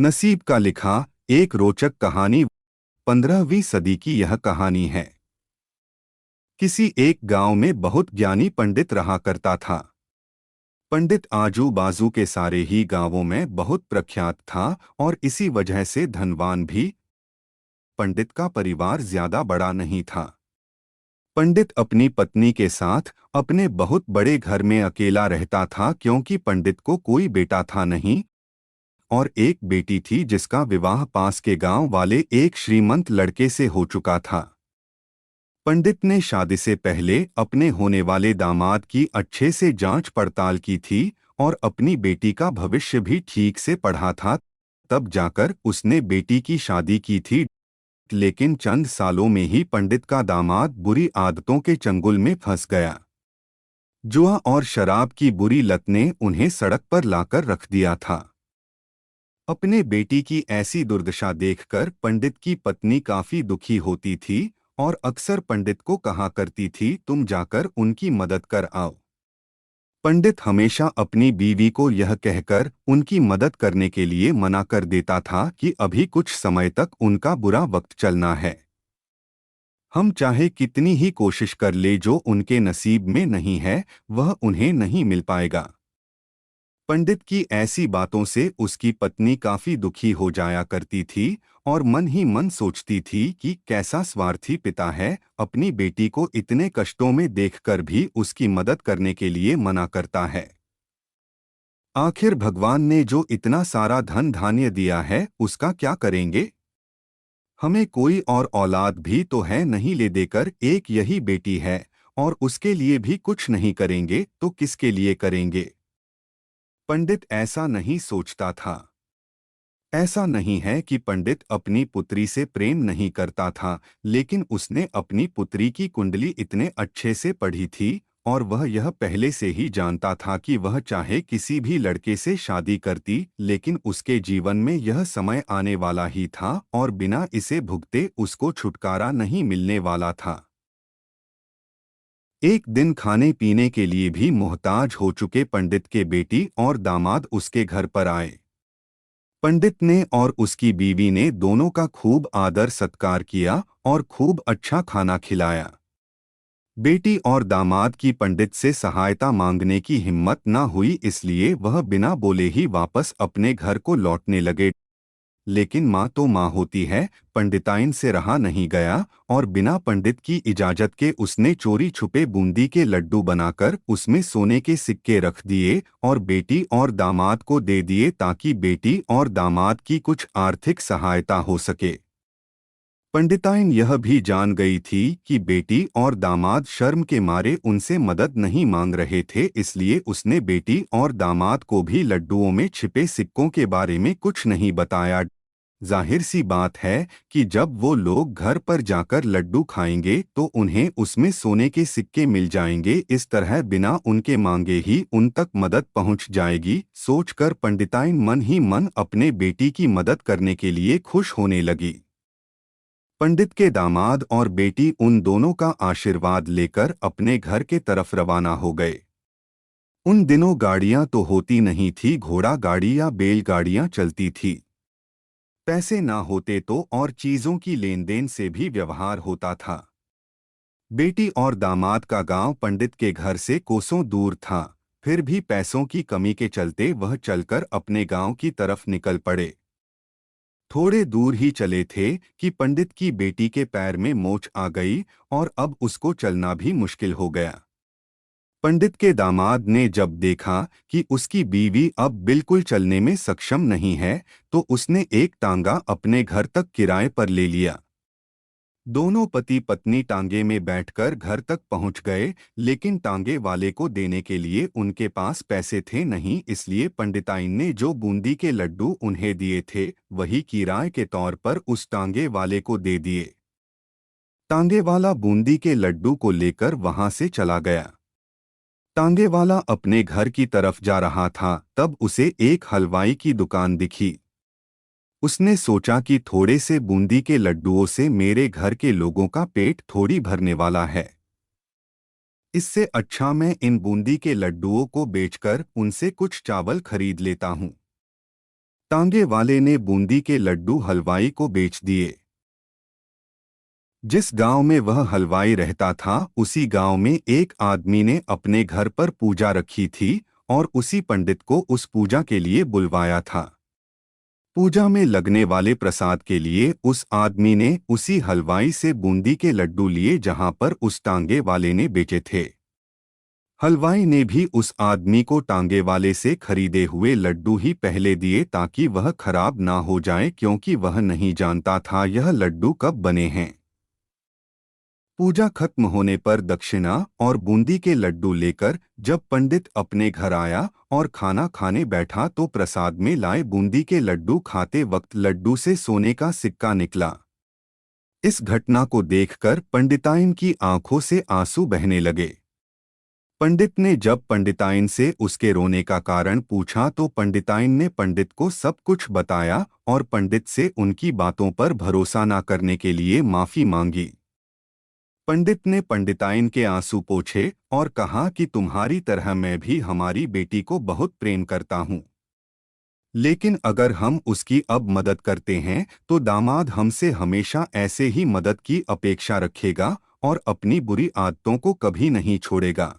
नसीब का लिखा एक रोचक कहानी। 15वीं सदी की यह कहानी है। किसी एक गांव में बहुत ज्ञानी पंडित रहा करता था। पंडित आजू बाजू के सारे ही गांवों में बहुत प्रख्यात था और इसी वजह से धनवान भी। पंडित का परिवार ज्यादा बड़ा नहीं था। पंडित अपनी पत्नी के साथ अपने बहुत बड़े घर में अकेला रहता था क्योंकि पंडित को कोई बेटा था नहीं और एक बेटी थी जिसका विवाह पास के गांव वाले एक श्रीमंत लड़के से हो चुका था। पंडित ने शादी से पहले अपने होने वाले दामाद की अच्छे से जांच पड़ताल की थी और अपनी बेटी का भविष्य भी ठीक से पढ़ा था। तब जाकर उसने बेटी की शादी की थी। लेकिन चंद सालों में ही पंडित का दामाद बुरी आदतों के चंगुल में फंस गया। जुआ और शराब की बुरी लत ने उन्हें सड़क पर लाकर रख दिया था। अपने बेटी की ऐसी दुर्दशा देखकर पंडित की पत्नी काफी दुखी होती थी और अक्सर पंडित को कहा करती थी, तुम जाकर उनकी मदद कर आओ। पंडित हमेशा अपनी बीवी को यह कहकर उनकी मदद करने के लिए मना कर देता था कि अभी कुछ समय तक उनका बुरा वक्त चलना है। हम चाहे कितनी ही कोशिश कर ले, जो उनके नसीब में नहीं है वह उन्हें नहीं मिल पाएगा। पंडित की ऐसी बातों से उसकी पत्नी काफी दुखी हो जाया करती थी और मन ही मन सोचती थी कि कैसा स्वार्थी पिता है, अपनी बेटी को इतने कष्टों में देखकर भी उसकी मदद करने के लिए मना करता है। आखिर भगवान ने जो इतना सारा धन धान्य दिया है उसका क्या करेंगे? हमें कोई और औलाद भी तो है नहीं, ले देकर एक यही बेटी है और उसके लिए भी कुछ नहीं करेंगे तो किसके लिए करेंगे? पंडित ऐसा नहीं सोचता था। ऐसा नहीं है कि पंडित अपनी पुत्री से प्रेम नहीं करता था, लेकिन उसने अपनी पुत्री की कुंडली इतने अच्छे से पढ़ी थी और वह यह पहले से ही जानता था कि वह चाहे किसी भी लड़के से शादी करती, लेकिन उसके जीवन में यह समय आने वाला ही था और बिना इसे भुगते उसको छुटकारा नहीं मिलने वाला था। एक दिन खाने पीने के लिए भी मोहताज हो चुके पंडित के बेटी और दामाद उसके घर पर आए। पंडित ने और उसकी बीवी ने दोनों का खूब आदर सत्कार किया और खूब अच्छा खाना खिलाया। बेटी और दामाद की पंडित से सहायता मांगने की हिम्मत न हुई, इसलिए वह बिना बोले ही वापस अपने घर को लौटने लगे। लेकिन माँ तो माँ होती है, पंडिताइन से रहा नहीं गया और बिना पंडित की इजाजत के उसने चोरी छुपे बूंदी के लड्डू बनाकर उसमें सोने के सिक्के रख दिए और बेटी और दामाद को दे दिए ताकि बेटी और दामाद की कुछ आर्थिक सहायता हो सके। पंडिताइन यह भी जान गई थी कि बेटी और दामाद शर्म के मारे उनसे मदद नहीं मांग रहे थे, इसलिए उसने बेटी और दामाद को भी लड्डुओं में छिपे सिक्कों के बारे में कुछ नहीं बताया। जाहिर सी बात है कि जब वो लोग घर पर जाकर लड्डू खाएंगे तो उन्हें उसमें सोने के सिक्के मिल जाएंगे, इस तरह बिना उनके मांगे ही उन तक मदद पहुंच जाएगी। सोचकर पंडिताइन मन ही मन अपने बेटी की मदद करने के लिए खुश होने लगी। पंडित के दामाद और बेटी उन दोनों का आशीर्वाद लेकर अपने घर के तरफ रवाना हो गए। उन दिनों गाड़ियां तो होती नहीं थी, घोड़ा गाड़ी या बैलगाड़ियां चलती थी। पैसे ना होते तो और चीजों की लेन देन से भी व्यवहार होता था। बेटी और दामाद का गांव पंडित के घर से कोसों दूर था, फिर भी पैसों की कमी के चलते वह चलकर अपने गांव की तरफ निकल पड़े। थोड़े दूर ही चले थे कि पंडित की बेटी के पैर में मोच आ गई और अब उसको चलना भी मुश्किल हो गया। पंडित के दामाद ने जब देखा कि उसकी बीवी अब बिल्कुल चलने में सक्षम नहीं है, तो उसने एक टांगा अपने घर तक किराए पर ले लिया। दोनों पति पत्नी टांगे में बैठकर घर तक पहुंच गए, लेकिन टांगे वाले को देने के लिए उनके पास पैसे थे नहीं, इसलिए पंडिताइन ने जो बूंदी के लड्डू उन्हें दिए थे वही किराए के तौर पर उस टांगे वाले को दे दिए। टांगे वाला बूंदी के लड्डू को लेकर वहां से चला गया। टांगे वाला अपने घर की तरफ जा रहा था, तब उसे एक हलवाई की दुकान दिखी। उसने सोचा कि थोड़े से बूंदी के लड्डुओं से मेरे घर के लोगों का पेट थोड़ी भरने वाला है। इससे अच्छा मैं इन बूंदी के लड्डुओं को बेचकर उनसे कुछ चावल खरीद लेता हूँ। तांगे वाले ने बूंदी के लड्डू हलवाई को बेच दिए। जिस गांव में वह हलवाई रहता था, उसी गांव में एक आदमी ने अपने घर पर पूजा रखी थी और उसी पंडित को उस पूजा के लिए बुलवाया था। पूजा में लगने वाले प्रसाद के लिए उस आदमी ने उसी हलवाई से बूंदी के लड्डू लिए जहां पर उस टांगे वाले ने बेचे थे। हलवाई ने भी उस आदमी को टांगे वाले से खरीदे हुए लड्डू ही पहले दिए ताकि वह खराब ना हो जाए, क्योंकि वह नहीं जानता था यह लड्डू कब बने हैं। पूजा खत्म होने पर दक्षिणा और बूंदी के लड्डू लेकर जब पंडित अपने घर आया और खाना खाने बैठा तो प्रसाद में लाए बूंदी के लड्डू खाते वक्त लड्डू से सोने का सिक्का निकला। इस घटना को देखकर पंडिताइन की आंखों से आंसू बहने लगे। पंडित ने जब पंडिताइन से उसके रोने का कारण पूछा तो पंडिताइन ने पंडित को सब कुछ बताया और पंडित से उनकी बातों पर भरोसा न करने के लिए माफी मांगी। पंडित ने पंडिताइन के आंसू पोंछे और कहा कि तुम्हारी तरह मैं भी हमारी बेटी को बहुत प्रेम करता हूँ, लेकिन अगर हम उसकी अब मदद करते हैं तो दामाद हमसे हमेशा ऐसे ही मदद की अपेक्षा रखेगा और अपनी बुरी आदतों को कभी नहीं छोड़ेगा।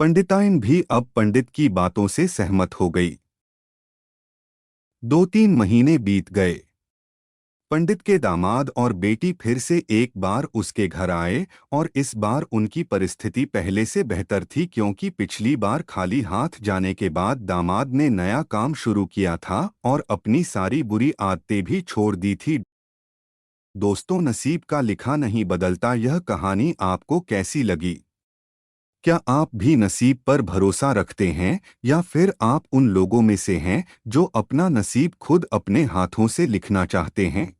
पंडिताइन भी अब पंडित की बातों से सहमत हो गई। 2-3 महीने बीत गए। पंडित के दामाद और बेटी फिर से एक बार उसके घर आए और इस बार उनकी परिस्थिति पहले से बेहतर थी, क्योंकि पिछली बार खाली हाथ जाने के बाद दामाद ने नया काम शुरू किया था और अपनी सारी बुरी आदतें भी छोड़ दी थी। दोस्तों, नसीब का लिखा नहीं बदलता। यह कहानी आपको कैसी लगी? क्या आप भी नसीब पर भरोसा रखते हैं या फिर आप उन लोगों में से हैं जो अपना नसीब खुद अपने हाथों से लिखना चाहते हैं?